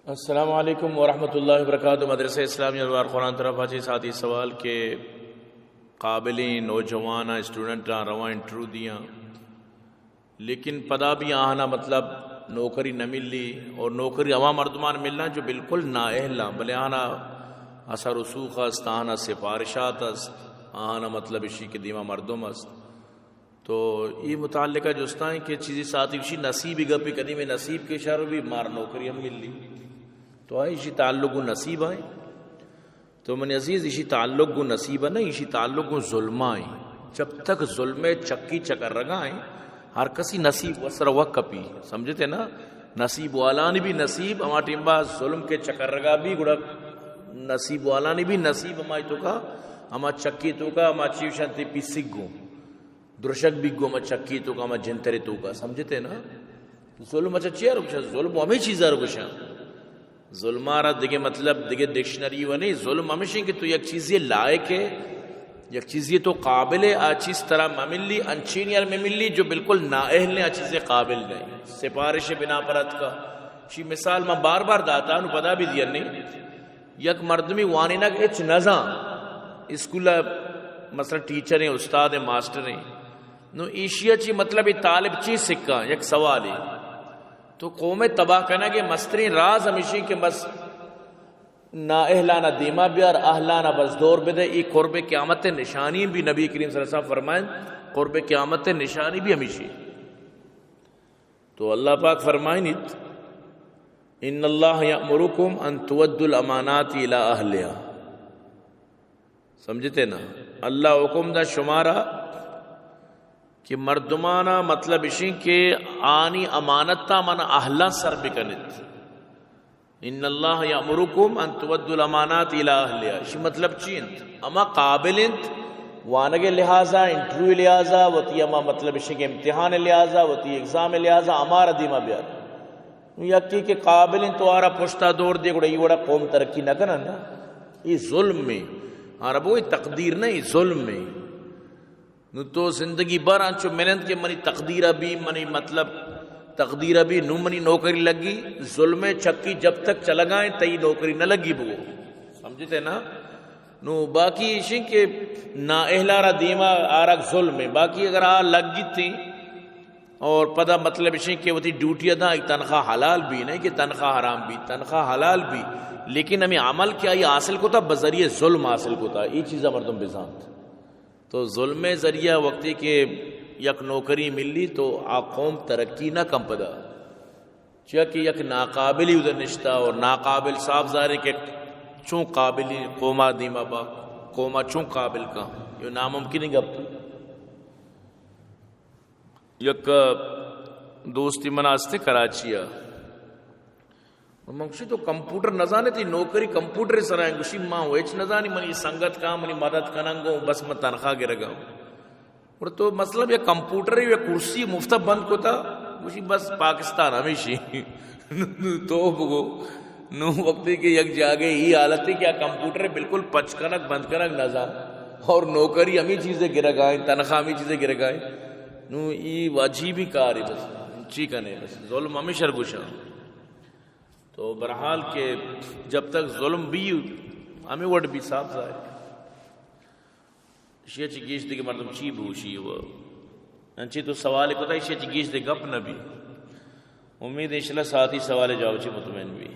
السلام علیکم ورحمۃ اللہ وبرکاتہ۔ مدرسہ اسلامی انوار قرآن طرف آجی ساتھی سوال کے قابلین نوجوان اسٹوڈنٹ رواں انٹرو دیا لیکن پدا بھی آنا مطلب نوکری نہ ملی اور نوکری عوام مردمان ملنا جو بالکل نااہل بلے آنا اثر رسوخ است آنا سفارشات است آنا مطلب اسی کے دیما مردم است تو یہ متعلقہ جستائیں کہ چیزی ساتھی اسی نصیب گپی قدیم نصیب کے شہر بھی مار نوکری ہم مل لی تو آئی اسی تعلق نصیب آئیں تو من عزیز اسی تعلق نصیب نہیں اسی تعلق ظلم آئیں جب تک ظلم چکی چکر رگائیں ہر کسی نصیب وسر وقپی سمجھتے نا نصیب والانی بھی نصیب ہما ٹیمبا ظلم کے چکر رگا بھی گڑا نصیب والانی بھی نصیب ہمائی تو کا ہما چکی تو کا ہما چیوشن تی پی سگوں درشک بھی گو ہما چکی تو کا ہما جنترے تو کا سمجھتے نا ظلم اچھا چیئے رکشا ظلم ہمیں چیزا رکشا ظلم آرہ دیکھے مطلب دیکھے ڈکشنری و نہیں ظلم ہمیشہ کہ تو یک چیز یہ لائق ہے یک چیز یہ تو قابل ہے آچیز طرح مملی انچینئر میں ملی جو بالکل نااہل نے آچیز قابل نہیں سپارش بنا پرت کا شی مثال میں بار بار داتا ہوں پدا بھی دیا نہیں یک مردمی وانینک اچ نزاں اسکول مثلا ٹیچر ہیں استاد ہیں ماسٹر ہیں نو ایشیا چی مطلب طالب چیز سکھا یک سوال ہے تو قوم تباہ کرنا کہ مستری راز ہمیشہ کہ بس نا اہلانا دیما بیار اہلانا بس دور بدے ای قرب قیامت نشانی بھی نبی کریم صلی اللہ علیہ وسلم فرمائیں قرب قیامت نشانی بھی ہمیشہ تو اللہ پاک فرمائیں ان اللہ یأمرکم ان تودوا الامانات الی اہلہا سمجھتے نا اللہ حکم دا شمارہ کہ مردمانہ مطلب اسی کہ آنی امانتا من اہلا سر بکنت ان اللہ یأمرکم ان تودوا الامانات الی اہلہا اسی مطلب چینت اما قابل انت وانگے لہذا انٹروی لہذا وطی اما مطلب اسی کہ امتحان لہذا وطی اگزام لہذا امارا دیما بیار یکی کہ قابل انت آرہ پشتا دور دے گوڑا یہ گوڑا قوم ترقی نہ کرنا نا یہ ظلم میں عربو تقدیر نہیں ظلم میں نو تو زندگی بر آنچو محنت کے منی تقدیر بھی منی مطلب تقدیر بھی نو منی نوکری لگی ظلم چکی جب تک چلگائیں تئی نوکری نہ لگی بو سمجھتے نا نو باقی اسی کہ نا اہلارا دیما آرک ظلم ہے باقی اگر آ لگ گی تھی اور پدا مطلب اسی کہ وہ تھی ڈیوٹی ادا ایک تنخواہ حلال بھی نہیں کہ تنخواہ حرام بھی تنخواہ حلال بھی لیکن ہمیں عمل کیا یہ حاصل کو تھا بذریعہ ظلم حاصل کو تھا یہ چیزہ مردم بزانت تو ظلم ذریعہ وقتی کہ یک نوکری ملی تو قوم ترقی نہ کم پدا چاہیے یک ناقابلی ادھر نشتہ اور ناقابل صاف ظاہر کہ چون قابلی قوما دیما با قوما چون قابل کا یہ ناممکن ہی گپ یک دوستی مناستے کراچیا منگشی تو کمپیوٹر نزانے تھی نوکری کمپیوٹر سرائیں گوشی ماں ویچ نزانی منی سنگت کا منی مدد کننگو بس میں تنخواہ گرگا اور تو مطلب یہ کمپیوٹر یا کرسی مفتہ بند کو تھا گوشی بس پاکستان ہمیشی تو بگو نو وقتی کہ یک جاگے ہی حالت ہے کہ کمپیوٹر بالکل پچ کنک بند کنک نزان اور نوکری ہمیں چیزیں گرگائیں تنخواہ ہمیں چیزیں گرگائیں نو یہ واجبی کار ہے بس چیکنے بس ظلم ہمیشہ گوشا تو برحال کہ جب تک ظلم بھی ہمیں وڈ بھی صاف ظاہر شیئر چی گیش دے کہ مردم چی بھوشی وہ انچی تو سوال کو تھا شیئر چی گیش دے گپ نہ بھی امید انشاءاللہ ساتھی سوال جواب چی مطمئن بھی